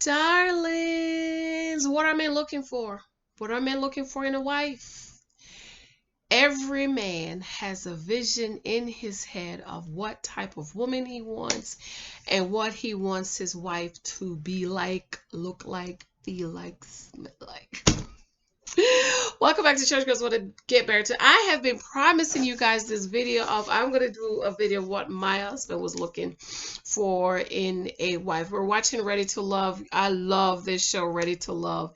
Darlings, what are men looking for? What are men looking for in a wife? Every man has a vision in his head of what type of woman he wants and what he wants his wife to be like, look like, feel like, smell like. Welcome back to Church Girls Want to Get Married To. I have been promising you guys this video of, I'm going to do a video of what my husband was looking for in a wife. We're watching Ready to Love. I love this show, Ready to Love.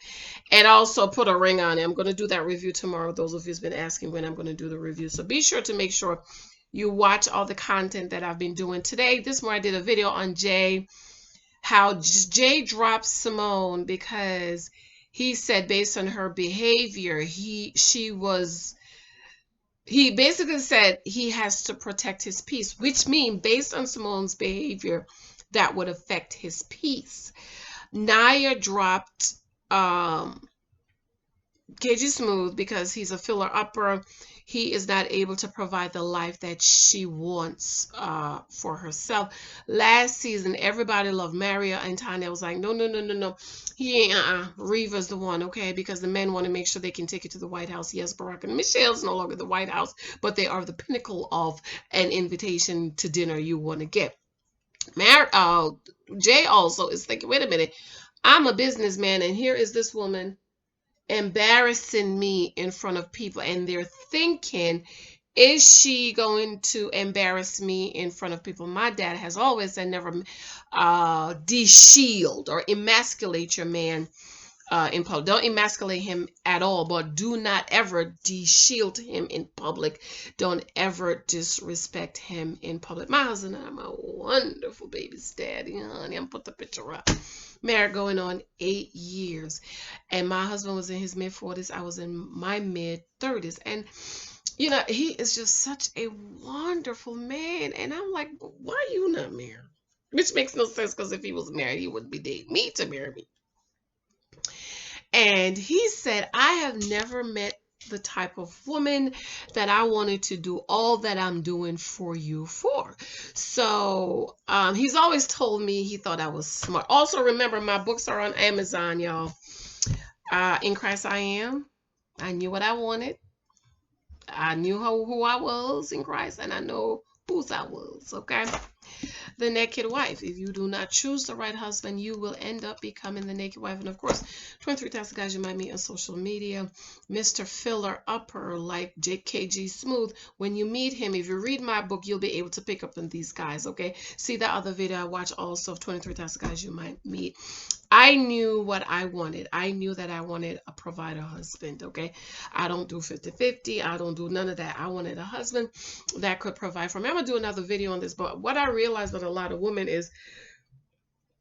And also put a ring on it. I'm going to do that review tomorrow. Those of you who's been asking when I'm going to do the review. So be sure to make sure you watch all the content that I've been doing today. This morning I did a video on Jay, how Jay dropped Symone because he said based on her behavior, he basically said he has to protect his peace, which means based on Symone's behavior, that would affect his peace. Nia dropped KG Smooth because he's a filler upper. He is not able to provide the life that she wants for herself. Last season, everybody loved Maria, and Tanya was like, no, no, no, no, no. He ain't, Reva's the one, okay? Because the men want to make sure they can take it to the White House. Yes, Barack and Michelle's no longer the White House, but they are the pinnacle of an invitation to dinner you want to get. Jay also is thinking, wait a minute, I'm a businessman, and here is this woman embarrassing me in front of people, and they're thinking, is she going to embarrass me in front of people? My dad has always said never de-shield or emasculate your man in public. Don't emasculate him at all, but do not ever de-shield him in public. Don't ever disrespect him in public. My husband and I'm a wonderful baby's daddy, honey. I'm put the picture up. Married going on 8 years, and my husband was in his mid-40s. I was in my mid-30s, and you know, he is just such a wonderful man, and I'm like, why are you not married? Which makes no sense, because if he was married, he wouldn't be dating me to marry me. And he said, I have never met the type of woman that I wanted to do all that I'm doing for you for. So he's always told me he thought I was smart. Also, remember, my books are on Amazon, y'all. In Christ I Am. I knew what I wanted. I knew who I was in Christ, and I know whose I was, okay? The Naked Wife. If you do not choose the right husband, you will end up becoming the naked wife. And of course, 23 types of guys you might meet on social media. Mr. Filler Upper, like JKG Smooth. When you meet him, if you read my book, you'll be able to pick up on these guys, okay? See that other video I watched also of 23 types of guys you might meet. I knew what I wanted. I knew that I wanted a provider husband, okay? I don't do 50-50. I don't do none of that. I wanted a husband that could provide for me. I'm going to do another video on this, but what I realized with a lot of women is,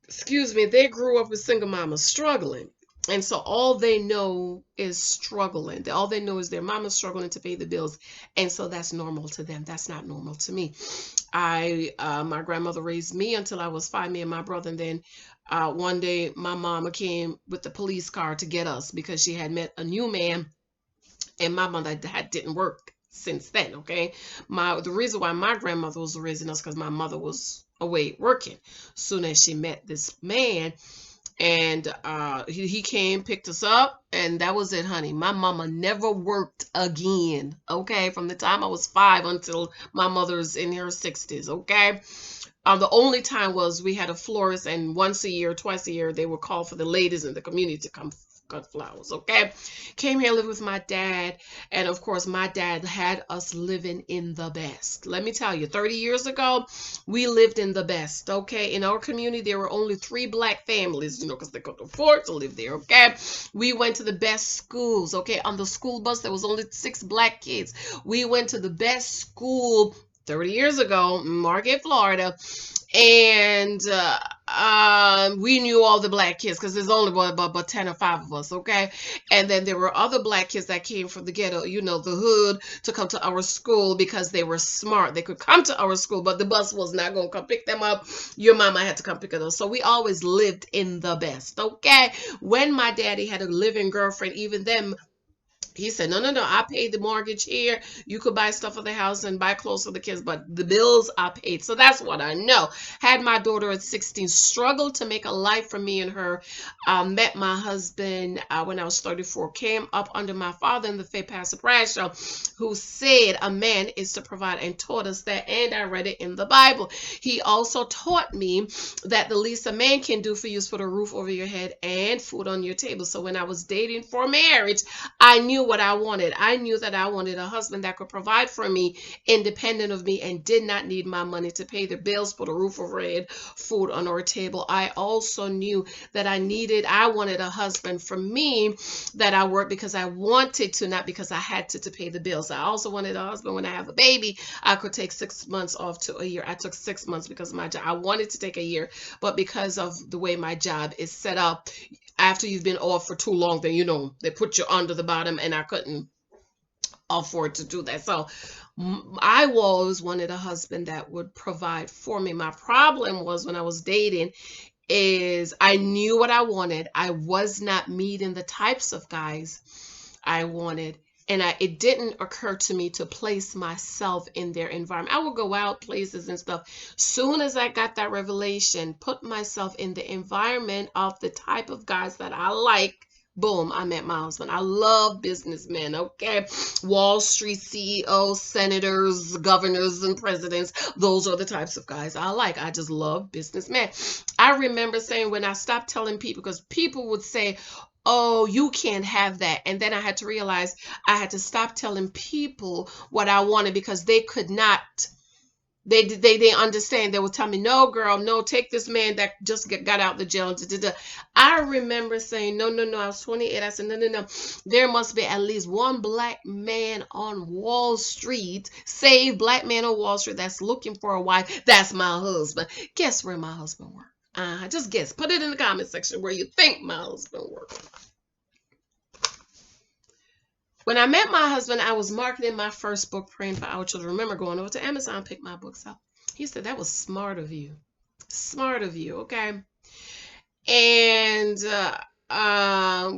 excuse me, they grew up with single mamas struggling. And so all they know is struggling. All they know is their mama struggling to pay the bills. And so that's normal to them. That's not normal to me. My grandmother raised me until I was 5, me and my brother. And then one day my mama came with the police car to get us because she had met a new man. And my mother didn't work since then, okay? The reason why my grandmother was raising us because my mother was away working. Soon as she met this man, and he came, picked us up, and that was it, honey. My mama never worked again, okay? From the time I was 5 until my mother's in her 60s, okay? The only time was we had a florist, and once a year, twice a year, they would call for the ladies in the community to come cut flowers, okay? Came here, lived with my dad, and of course, my dad had us living in the best. Let me tell you, 30 years ago, we lived in the best, okay? In our community, there were only 3 black families, you know, because they couldn't afford to live there, okay? We went to the best schools, okay? On the school bus, there was only 6 black kids. We went to the best school 30 years ago, Margate, Florida, and we knew all the black kids because there's only about 10 or 5 of us, okay? And then there were other black kids that came from the ghetto, you know, the hood, to come to our school because they were smart. They could come to our school, but the bus was not going to come pick them up. Your mama had to come pick it up. So we always lived in the best, okay? When my daddy had a living girlfriend, even then, He said, no, no, no, I paid the mortgage here. You could buy stuff for the house and buy clothes for the kids, but the bills I paid. So that's what I know. Had my daughter at 16, struggled to make a life for me and her. Met my husband when I was 34, came up under my father in the faith, Pastor Bradshaw, who said a man is to provide, and taught us that. And I read it in the Bible. He also taught me that the least a man can do for you is put a roof over your head and food on your table. So when I was dating for marriage, I knew what I wanted. I knew that I wanted a husband that could provide for me, independent of me, and did not need my money to pay the bills, put a roof over our head, food on our table. I also knew that I wanted a husband for me that I worked because I wanted to, not because I had to pay the bills. I also wanted a husband when I have a baby, I could take 6 months off to a year. I took 6 months because of my job. I wanted to take a year, but because of the way my job is set up, after you've been off for too long, then they put you under the bottom, and I couldn't afford to do that. So I always wanted a husband that would provide for me. My problem was when I was dating is I knew what I wanted. I was not meeting the types of guys I wanted. And it didn't occur to me to place myself in their environment. I would go out places and stuff. Soon as I got that revelation, put myself in the environment of the type of guys that I like, boom, I met my husband. I love businessmen, okay? Wall Street CEOs, senators, governors, and presidents. Those are the types of guys I like. I just love businessmen. I remember saying when I stopped telling people, because people would say, oh, you can't have that. And then I had to realize I had to stop telling people what I wanted, because they could not. They didn't understand. They would tell me, no, girl, no, take this man that just got out the jail. Da, da, da. I remember saying, no, no, no. I was 28. I said, no, no, no. There must be at least one black man on Wall Street, saved black man on Wall Street that's looking for a wife. That's my husband. Guess where my husband worked? Just guess. Put it in the comment section where you think my husband worked. When I met my husband, I was marketing my first book, Praying for Our Children. Remember going over to Amazon, pick my books up. He said, that was smart of you. Smart of you, okay? And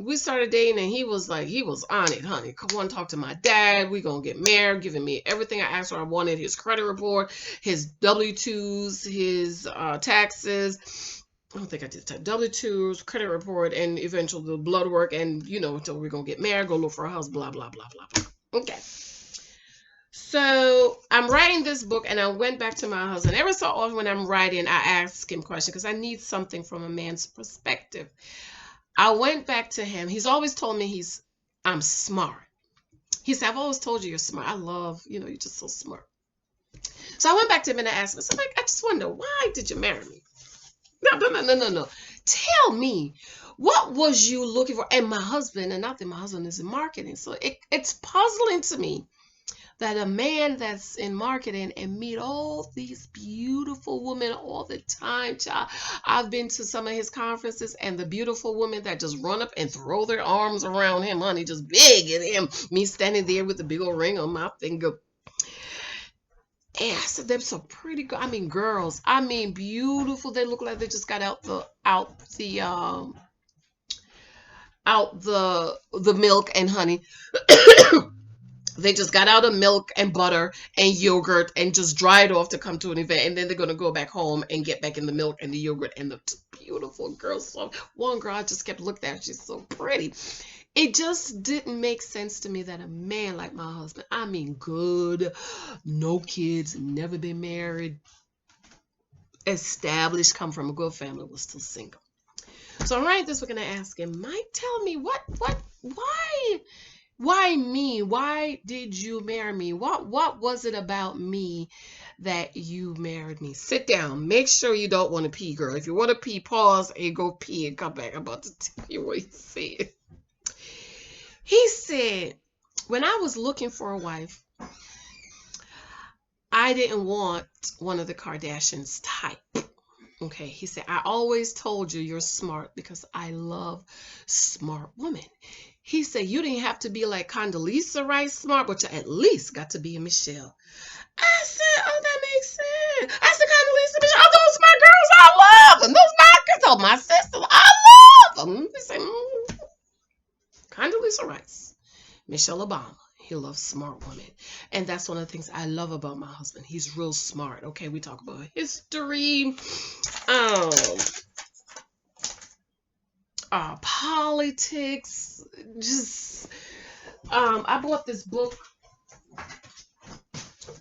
we started dating, and he was on it, honey. Come on, talk to my dad. We're going to get married, giving me everything I asked for. I wanted his credit report, his W-2s, his taxes. I don't think I did type W-2s, credit report, and eventually the blood work, and until we're gonna get married, go look for a house, blah blah blah blah blah. Okay. So I'm writing this book, and I went back to my husband. Every so often when I'm writing, I ask him questions because I need something from a man's perspective. I went back to him. He's always told me I'm smart. He said, I've always told you you're smart. I love, you're just so smart. So I went back to him and I asked him, so I just wonder, why did you marry me? No. Tell me, what was you looking for? And my husband, and not that my husband is in marketing, so it's puzzling to me that a man that's in marketing and meet all these beautiful women all the time, child. I've been to some of his conferences, and the beautiful women that just run up and throw their arms around him, honey, just big at him. Me standing there with the big old ring on my finger. And I said, they're so pretty. Girls. Beautiful. They look like they just got out the milk and honey. They just got out of milk and butter and yogurt and just dried off to come to an event, and then they're gonna go back home and get back in the milk and the yogurt and the beautiful girls. So one girl I just kept looking at. She's so pretty. It just didn't make sense to me that a man like my husband, good, no kids, never been married, established, come from a good family, was still single. So I'm writing this, we're going to ask him, Mike, tell me, why me? Why did you marry me? What was it about me that you married me? Sit down. Make sure you don't want to pee, girl. If you want to pee, pause and go pee and come back. I'm about to tell you what he said. He said, when I was looking for a wife, I didn't want one of the Kardashians type. Okay, he said, I always told you you're smart because I love smart women. He said, you didn't have to be like Condoleezza Rice smart, but you at least got to be a Michelle. I said, oh, that makes sense. I said, Condoleezza, Michelle, oh, those my girls, I love them. Those my girls, oh, my sisters, I love them. He said, Condoleezza Rice. Michelle Obama. He loves smart women. And that's one of the things I love about my husband. He's real smart. Okay, we talk about history, um, politics, just I bought this book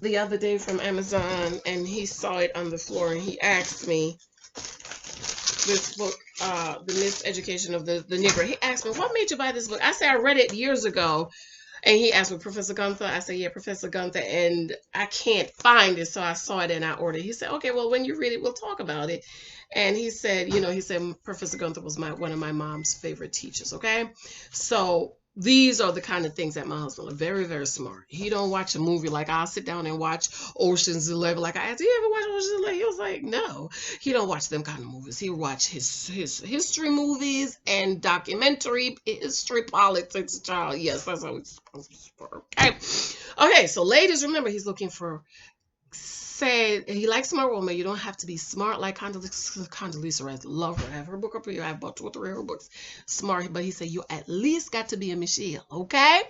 the other day from Amazon, and he saw it on the floor, and he asked me, this book, The Miseducation of the Negro. He asked me, what made you buy this book? I said, I read it years ago. And he asked me, Professor Gunther? I said, yeah, Professor Gunther. And I can't find it, so I saw it and I ordered it. He said, okay, well, when you read it, we'll talk about it. And he said, he said Professor Gunther was one of my mom's favorite teachers, okay? So these are the kind of things that my husband is very, very smart. He don't watch a movie like I'll sit down and watch Ocean's 11. Like I asked, you ever watch Ocean's 11? He was like, no. He don't watch them kind of movies. He watch his history movies and documentary history, politics, child. Yes, that's how it's supposed to work. Okay. Okay, so ladies, remember he's looking for, said he likes smart woman. You don't have to be smart like Condoleezza Rice. Love her. I have her book up here. I have about 2 or 3 of her books. Smart, but he said you at least got to be a Michelle, okay?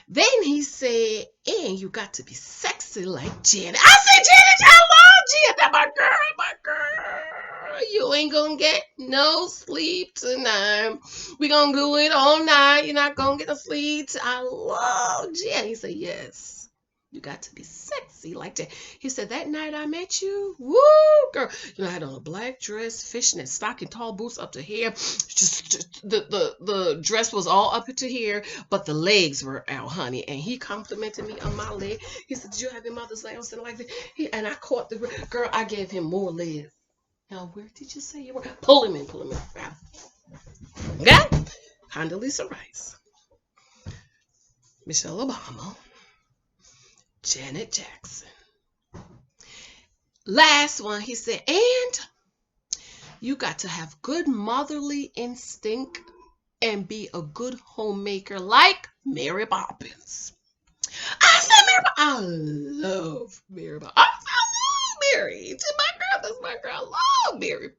Then he said, and you got to be sexy like Janet. I said, Janet, I love Janet. That's my girl. You ain't gonna get no sleep tonight. We gonna do it all night. You're not gonna get no sleep. I love Janet. He said, yes. You got to be sexy like that. He said, that night I met you, woo, girl. I had on a black dress, fishnet stocking, tall boots up to here. Just the dress was all up to here, but the legs were out, honey. And he complimented me on my leg. He said, did you have your mother's leg? I said, like that. And I caught the girl. I gave him more legs. Now, where did you say you were? Pull him in. Okay? Condoleezza Rice, Michelle Obama, Janet Jackson. Last one, he said, and you got to have good motherly instinct and be a good homemaker like Mary Poppins. I said, I love Mary Poppins. I love Mary. She's my girl. That's my girl. I love Mary.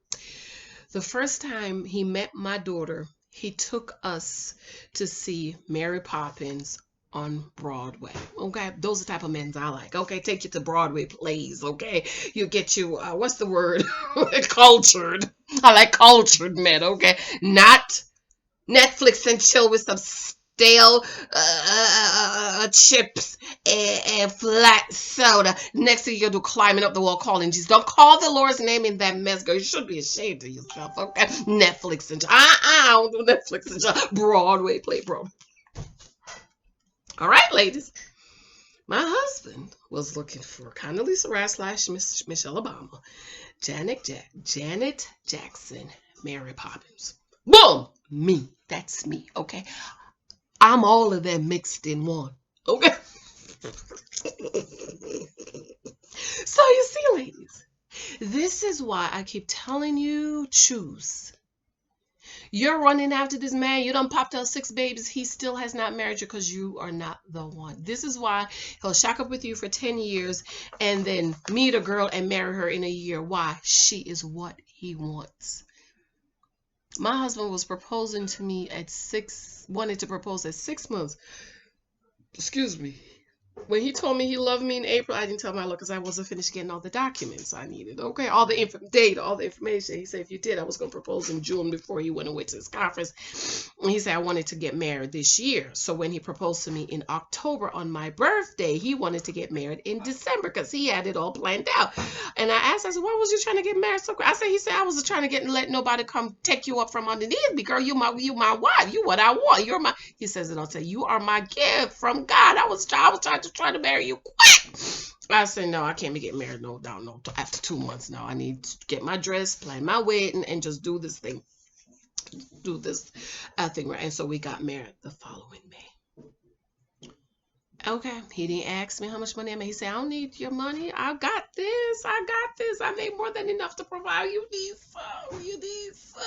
The first time he met my daughter, he took us to see Mary Poppins on Broadway. Okay, those are the type of men I like. Okay, take you to Broadway plays. Okay, you get you what's the word? Cultured. I like cultured men. Okay, not Netflix and chill with some stale chips and flat soda. Next thing you'll do, climbing up the wall, calling Jesus. Don't call the Lord's name in that mess, girl. You should be ashamed of yourself. Okay, Netflix and I don't do Netflix and chill. Broadway play, Broadway. All right, ladies. My husband was looking for Condoleezza Rice / Michelle Obama, Janet Jackson, Mary Poppins. Boom! Me. That's me, okay? I'm all of them mixed in one, okay? So you see, ladies, this is why I keep telling you, choose. You're running after this man. You done popped out 6 babies. He still has not married you because you are not the one. This is why he'll shack up with you for 10 years and then meet a girl and marry her in a year. Why? She is what he wants. My husband was proposing to me wanted to propose at 6 months. Excuse me. When he told me he loved me in April, I didn't tell my love because I wasn't finished getting all the documents I needed. Okay, all the data, all the information. He said if you did, I was going to propose in June before he went away to his conference. And he said I wanted to get married this year. So when he proposed to me in October on my birthday, he wanted to get married in December because he had it all planned out. And I asked, I said, why was you trying to get married so quick? He said, I was trying to let nobody come take you up from underneath me, girl. You my wife. You what I want. You're my. He says it. I'll say you are my gift from God. I was trying to marry you quick. I said, no, I can't be getting married. No. After 2 months now, I need to get my dress, plan my wedding, and just do this thing. Do this thing right. And so we got married the following May. Okay. He didn't ask me how much money I made. He said, I don't need your money. I got this. I made more than enough to provide you. You need some.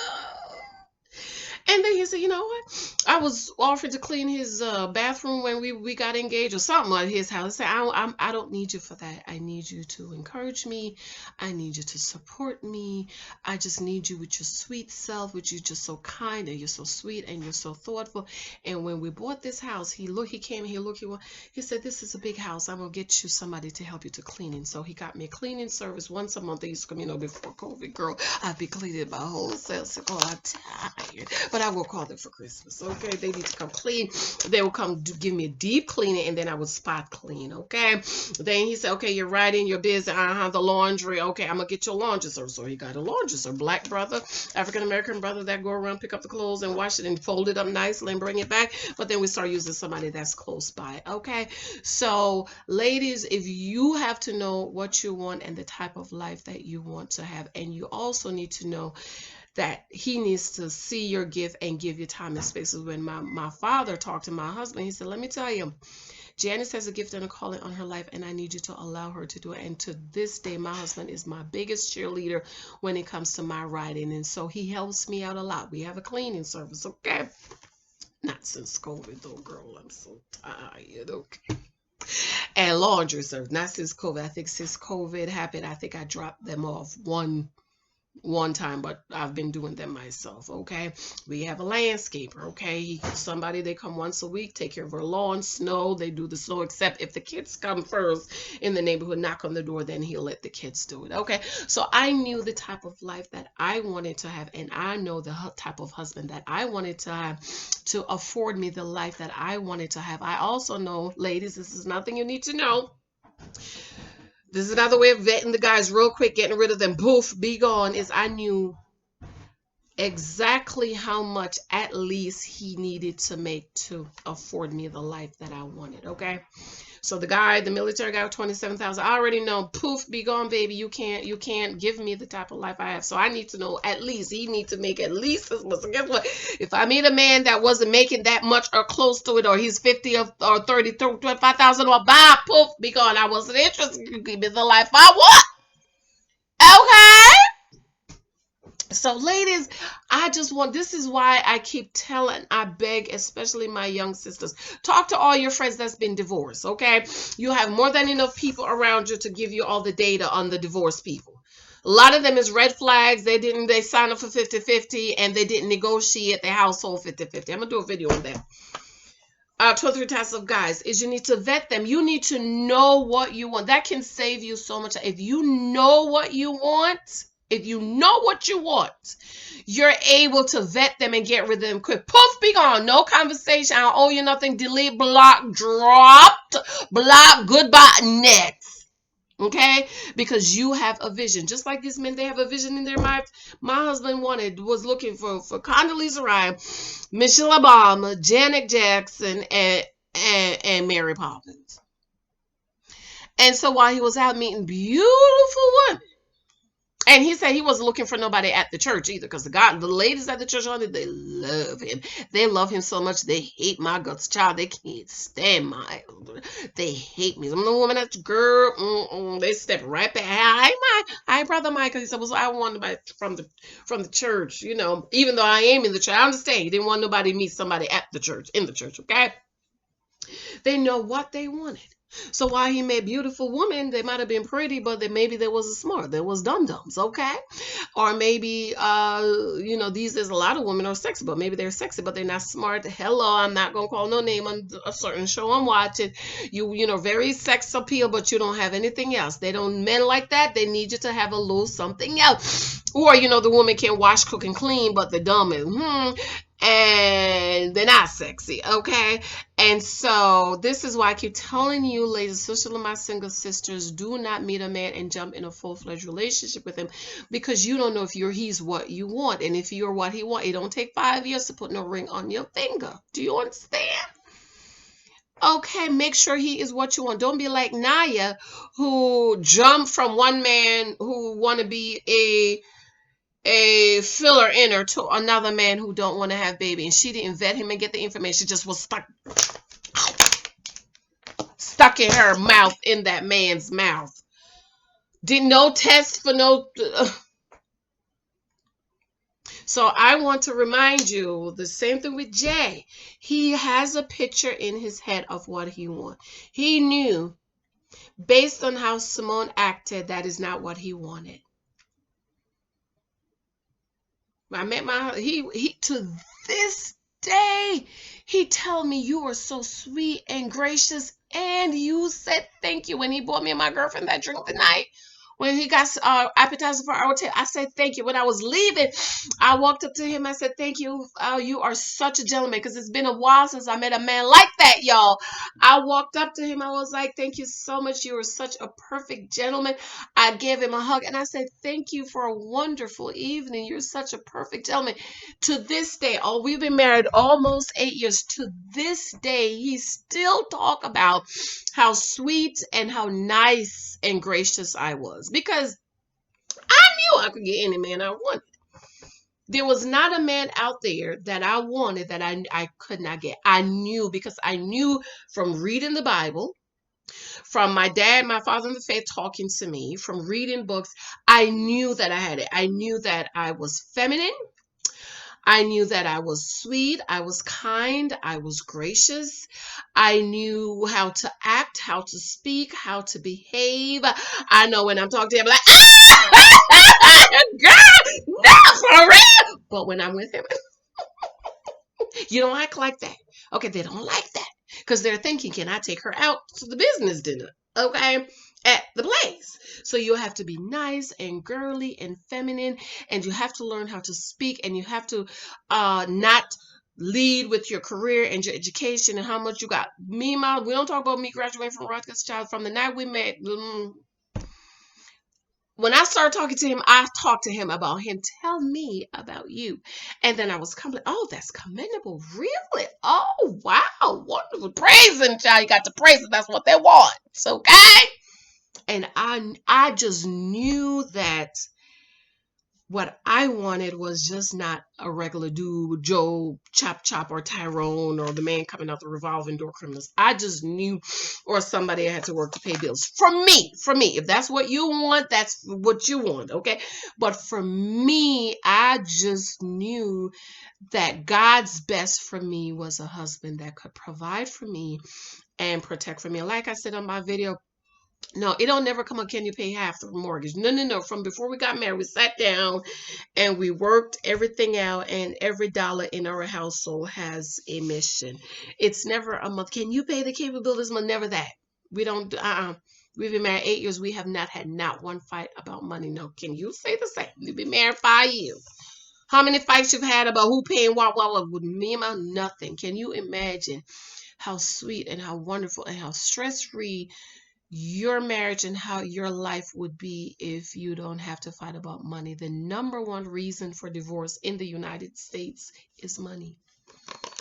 And then he said, you know what? I was offered to clean his bathroom when we got engaged or something at his house. I said, I don't need you for that. I need you to encourage me. I need you to support me. I just need you with your sweet self, which you're just so kind and you're so sweet and you're so thoughtful. And when we bought this house, he came, he said, this is a big house. I'm going to get you somebody to help you to clean it. So he got me a cleaning service once a month. They used to come, before COVID, girl, I'd be cleaning my whole self. So, oh, I'm tired. But I will call them for Christmas, okay? They need to come clean. They will come give me a deep cleaning, and then I would spot clean, okay? Then he said, okay, you're right in your business. The laundry. Okay, I'm going to get your laundry service. So he got a laundry service. Black brother, African-American brother that go around, pick up the clothes and wash it and fold it up nicely and bring it back. But then we start using somebody that's close by, okay? So, ladies, if you have to know what you want and the type of life that you want to have, and you also need to know that he needs to see your gift and give you time and space. When my father talked to my husband, he said, let me tell you, Janice has a gift and a calling on her life, and I need you to allow her to do it. And to this day, my husband is my biggest cheerleader when it comes to my writing. And so he helps me out a lot. We have a cleaning service, okay? Not since COVID, though, girl. I'm so tired, okay? And laundry service, not since COVID. I think since COVID happened, I think I dropped them off one time, but I've been doing them myself, okay? We have a landscaper, okay? They come once a week, take care of our lawn, snow, they do the snow, except if the kids come first in the neighborhood, knock on the door, then he'll let the kids do it, okay? So I knew the type of life that I wanted to have, and I know the type of husband that I wanted to have to afford me the life that I wanted to have. I also know, ladies, this is nothing you need to know. This is another way of vetting the guys real quick, getting rid of them, poof, be gone, is I knew exactly how much at least he needed to make to afford me the life that I wanted, okay? So the military guy with 27,000, I already know, poof, be gone, baby. You can't give me the type of life I have. So I need to know at least, he needs to make at least this much. So guess what? If I meet a man that wasn't making that much or close to it, or he's 50 or 30, 25,000, or bye, poof, be gone. I wasn't interested. You give me the life I want. Okay? So, ladies, this is why I keep telling, I beg, especially my young sisters, talk to all your friends that's been divorced, okay? You have more than enough people around you to give you all the data on the divorced people. A lot of them is red flags. They signed up for 50-50 and they didn't negotiate their household 50-50. I'm going to do a video on that. 23 types of guys is you need to vet them. You need to know what you want. That can save you so much. If you know what you want, you're able to vet them and get rid of them quick. Poof, be gone. No conversation. I don't owe you nothing. Delete, block, dropped, block, goodbye, next. Okay? Because you have a vision. Just like these men, they have a vision in their mind. My husband was looking for Condoleezza Rice, Michelle Obama, Janet Jackson, and Mary Poppins. And so while he was out meeting beautiful women, and he said he wasn't looking for nobody at the church either, because the ladies at the church, they love him. They love him so much they hate my guts, child. They can't stand they hate me. I'm the woman that's girl. They step right back. Hi, brother Michael. He said, well, I want nobody from the church, even though I am in the church. I understand he didn't want nobody to meet somebody at the church, in the church, okay? They know what they wanted. So while he met beautiful women, they might have been pretty, but maybe there was a smart. There was dum-dums, okay? Or maybe, there's a lot of women are sexy, but maybe they're sexy, but they're not smart. Hello, I'm not going to call no name on a certain show I'm watching. Very sex appeal, but you don't have anything else. Men like that, they need you to have a little something else. Or, the woman can wash, cook, and clean, but the dumb is, and they're not sexy, okay? And so this is why I keep telling you, ladies, especially my single sisters, do not meet a man and jump in a full-fledged relationship with him, because you don't know if he's what you want. And if you're what he wants, it don't take 5 years to put no ring on your finger. Do you understand? Okay, make sure he is what you want. Don't be like Naya, who jumped from one man who want to be a filler inner to another man who don't want to have baby, and she didn't vet him and get the information. She just was stuck in her mouth, in that man's mouth. Did no test for no So I want to remind you the same thing with Jay. He has a picture in his head of what he wants. He knew based on how Symone acted, that is not what he wanted. I met he to this day he tell me you were so sweet and gracious, and you said thank you when he bought me and my girlfriend that drink the night. When he got appetizer for our table, I said thank you. When I was leaving, I walked up to him. I said thank you. You are such a gentleman, because it's been a while since I met a man like that, y'all. I walked up to him. I was like, thank you so much. You are such a perfect gentleman. I gave him a hug and I said, thank you for a wonderful evening. You're such a perfect gentleman. To this day, oh, we've been married almost 8 years. To this day, he still talk about how sweet and how nice and gracious I was, because I knew I could get any man I wanted. There was not a man out there that I wanted that I could not get. I knew, because I knew from reading the Bible, from my dad, my father in the faith talking to me, from reading books. I knew that I had it. I knew that I was feminine. I knew that I was sweet. I was kind. I was gracious. I knew how to act, how to speak, how to behave. I know when I'm talking to him, like, ah, girl, no, for real. But when I'm with him, you don't act like that. Okay, they don't like that because they're thinking, can I take her out to the business dinner? Okay, at the place. So you have to be nice and girly and feminine, and you have to learn how to speak, and you have to not lead with your career and your education and how much you got. Meanwhile, we don't talk about me graduating from Rutgers, child. From the night we met, when I started talking to him, I talked to him about him. Tell me about you. And then I was coming, oh, that's commendable. Really? Oh, wow. Wonderful. Praise him, child. You got to praise him. That's what they want. Okay? And I just knew that what I wanted was just not a regular dude, Joe, Chop Chop, or Tyrone, or the man coming out the revolving door criminals. I just knew, or somebody had to work to pay bills. For me, if that's what you want, that's what you want, okay? But for me, I just knew that God's best for me was a husband that could provide for me and protect for me. Like I said on my video, no, it don't never come up, can you pay half the mortgage? No, no, no. From before we got married, we sat down and we worked everything out, and every dollar in our household has a mission. It's never a month. Can you pay the cable bill this month? Never that. We don't, we've been married 8 years. We have not had not one fight about money. No, can you say the same? We've been married 5 years. How many fights you've had about who paying what with me about nothing? Can you imagine how sweet and how wonderful and how stress-free your marriage and how your life would be if you don't have to fight about money? The number one reason for divorce in the United States is money.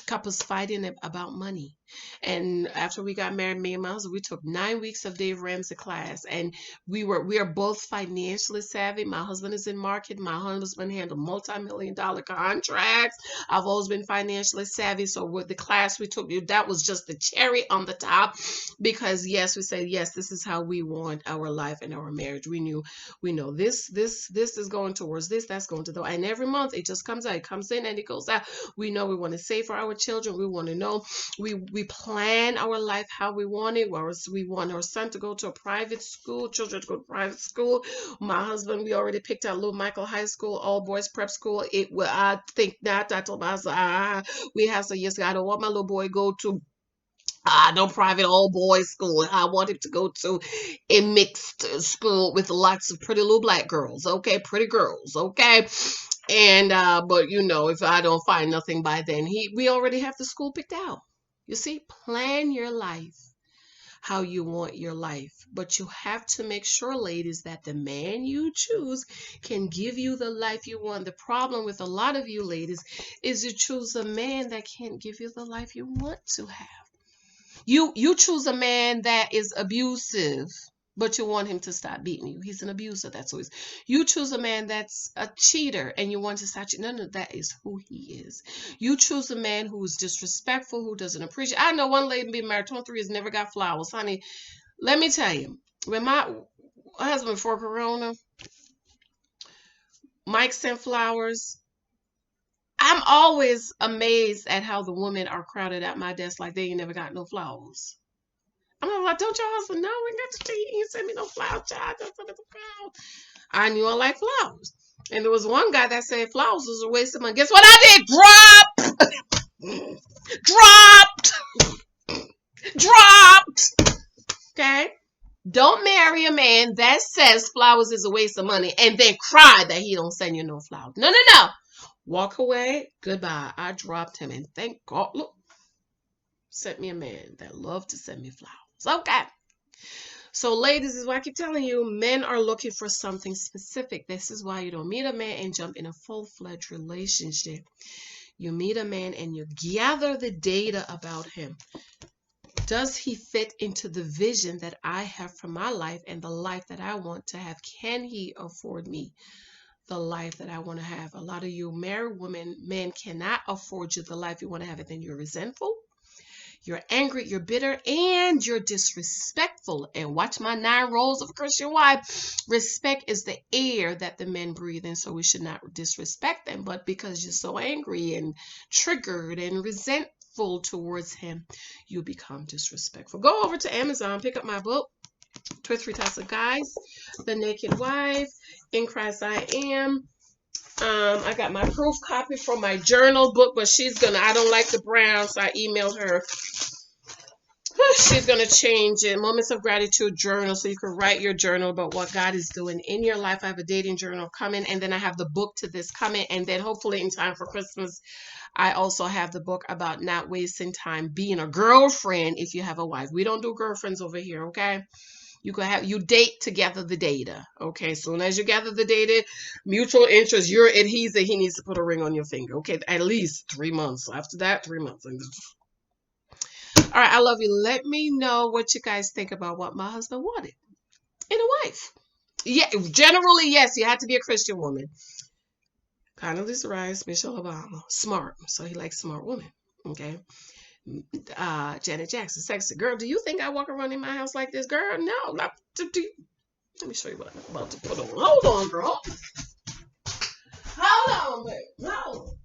Couples fighting about money. And after we got married, me and my husband, we took 9 weeks of Dave Ramsey class, and we are both financially savvy. My husband is in market. My husband handled multi-million-dollar contracts. I've always been financially savvy. So with the class we took, that was just the cherry on the top, because yes, we said yes, this is how we want our life and our marriage. We know this is going towards this, that's going to the, and every month it just comes out. It comes in and it goes out. We know we want to save for our children. We want to know, we plan our life how we want it. We want our son to go to a private school, children to go to private school. My husband, we already picked out Little Michael High School, all boys prep school. It will, I think not. I told my husband, we have some years ago, I don't want my little boy to go to no private all boys school. I want him to go to a mixed school with lots of pretty little black girls. Okay, pretty girls. Okay. And but if I don't find nothing by then, we already have the school picked out. You see, plan your life how you want your life. But you have to make sure, ladies, that the man you choose can give you the life you want. The problem with a lot of you ladies is you choose a man that can't give you the life you want to have. You choose a man that is abusive, but you want him to stop beating you. He's an abuser. That's who he is. You choose a man that's a cheater, and you want to stop cheating. No, that is who he is. You choose a man who is disrespectful, who doesn't appreciate. I know one lady been married 23 years, never got flowers. Honey, let me tell you, when my husband before Corona, Mike sent flowers. I'm always amazed at how the women are crowded at my desk like they ain't never got no flowers. I'm like, don't your husband know? We got to see. He ain't send me no flowers, child. Don't send me no flowers. I knew I like flowers. And there was one guy that said flowers was a waste of money. Guess what I did? Dropped! Dropped! Okay? Don't marry a man that says flowers is a waste of money and then cry that he don't send you no flowers. No, no, no. Walk away. Goodbye. I dropped him and thank God. Look, sent me a man that loved to send me flowers. Okay. So, ladies, this is why I keep telling you, men are looking for something specific. This is why you don't meet a man and jump in a full-fledged relationship. You meet a man and you gather the data about him. Does he fit into the vision that I have for my life and the life that I want to have? Can he afford me the life that I want to have? A lot of you married women, men cannot afford you the life you want to have, and then you're resentful. You're angry, you're bitter, and you're disrespectful. And watch my 9 roles of a Christian wife. Respect is the air that the men breathe in, so we should not disrespect them. But because you're so angry and triggered and resentful towards him, you become disrespectful. Go over to Amazon, pick up my book, 23 Types of Guys, The Naked Wife, In Christ I Am. I got my proof copy from my journal book, but I don't like the brown, so I emailed her. She's going to change it. Moments of Gratitude journal, so you can write your journal about what God is doing in your life. I have a dating journal coming, and then I have the book to this coming, and then hopefully in time for Christmas, I also have the book about not wasting time being a girlfriend if you have a wife. We don't do girlfriends over here, okay? You date to gather the data. Okay, soon as you gather the data, mutual interest, he needs to put a ring on your finger. Okay, at least 3 months. After that, 3 months. All right, I love you. Let me know what you guys think about what my husband wanted in a wife. Yeah, generally, yes, you have to be a Christian woman. Condoleezza Rice, Michelle Obama, smart. So he likes smart women. Okay. Janet Jackson, sexy girl. Do you think I walk around in my house like this, girl? No, not to do. Let me show you what I'm about to put on. Hold on, girl. Hold on, babe. No.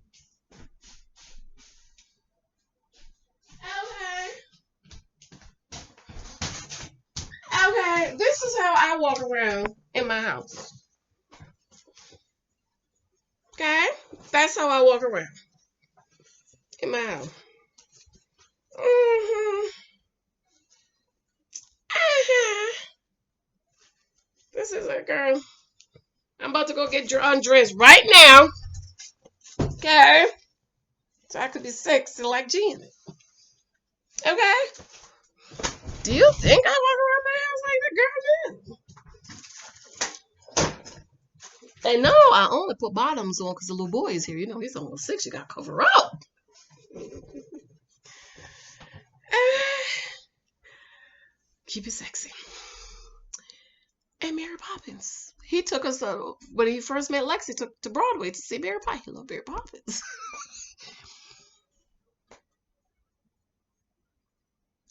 Okay. This is how I walk around in my house. Okay. That's how I walk around in my house. This is it, girl. I'm about to go get undressed right now. Okay. So I could be sexy like Janice. Okay. Do you think I walk around my house like that, girl? Yeah. And no, I only put bottoms on because the little boy is here. You know, he's almost 6. You got to cover up. Keep it sexy. And Mary Poppins. He took us, when he first met Lex, he took to Broadway to see Mary Poppins. He loved Mary Poppins.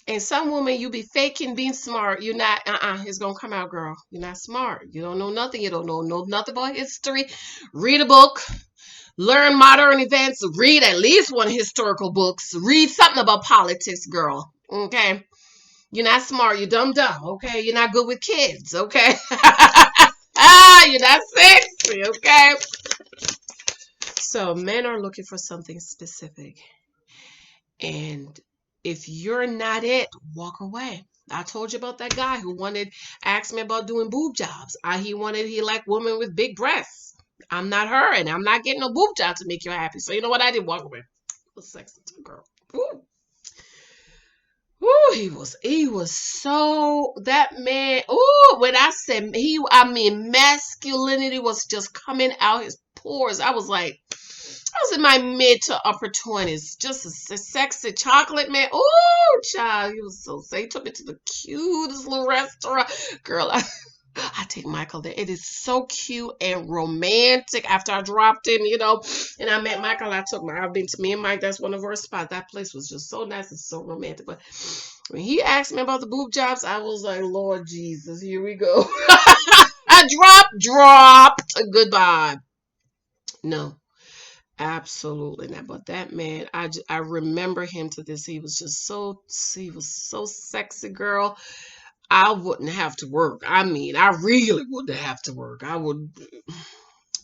And some woman, you be faking being smart. You're not, it's going to come out, girl. You're not smart. You don't know nothing. You don't know nothing about history. Read a book. Learn modern events. Read at least one historical books. Read something about politics, girl. Okay? You're not smart. You're dumb. Okay? You're not good with kids. Okay? You're not sexy. Okay? So men are looking for something specific. And if you're not it, walk away. I told you about that guy who asked me about doing boob jobs. He liked women with big breasts. I'm not her, and I'm not getting no boob job to make you happy. So you know what I did? Walk away. It was sexy too, girl. Ooh. Ooh, he was so, that man, ooh, when I said masculinity was just coming out his pores. I was in my mid to upper 20s, just a sexy chocolate man. Ooh, child, he was so sexy. He took me to the cutest little restaurant. Girl, I take Michael there. It is so cute and romantic after I dropped him, and I met Michael. I've been to me and Mike. That's one of our spots. That place was just so nice and so romantic. But when he asked me about the boob jobs, I was like, Lord Jesus, here we go. I dropped. Goodbye. No. Absolutely not. But that man, I remember him to this. He was so sexy, girl. I wouldn't have to work. I mean, I really wouldn't have to work. I would,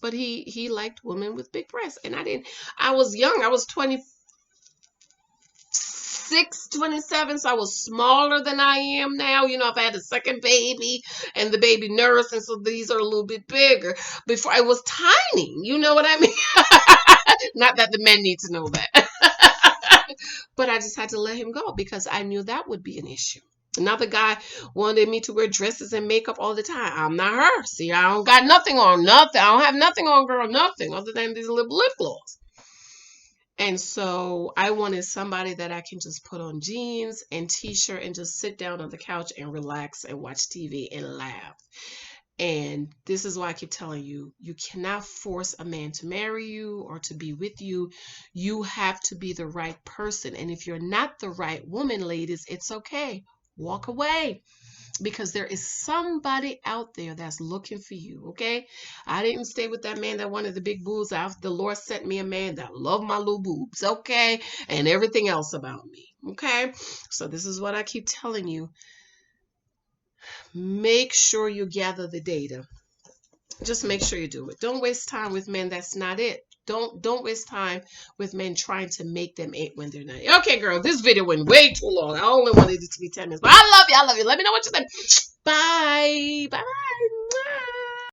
but he liked women with big breasts, and I didn't. I was young. I was 26, 27, so I was smaller than I am now. You know, if I had a second baby and the baby nurse, and so these are a little bit bigger. Before I was tiny, you know what I mean? Not that the men need to know that. But I just had to let him go because I knew that would be an issue. Another guy wanted me to wear dresses and makeup all the time. I'm not her. See, I don't got nothing on, nothing. I don't have nothing on, girl, nothing other than these little lip gloss. And so I wanted somebody that I can just put on jeans and t-shirt and just sit down on the couch and relax and watch TV and laugh. And this is why I keep telling you, you cannot force a man to marry you or to be with you. You have to be the right person. And if you're not the right woman, ladies, it's okay. Walk away because there is somebody out there that's looking for you, okay? I didn't stay with that man that wanted the big boobs. The Lord sent me a man that loved my little boobs, okay? And everything else about me, okay? So this is what I keep telling you. Make sure you gather the data. Just make sure you do it. Don't waste time with men. That's not it. Don't waste time with men trying to make them eight when they're not. Okay, girl, this video went way too long. I only wanted it to be 10 minutes. But I love you. I love you. Let me know what you think. Bye. Bye.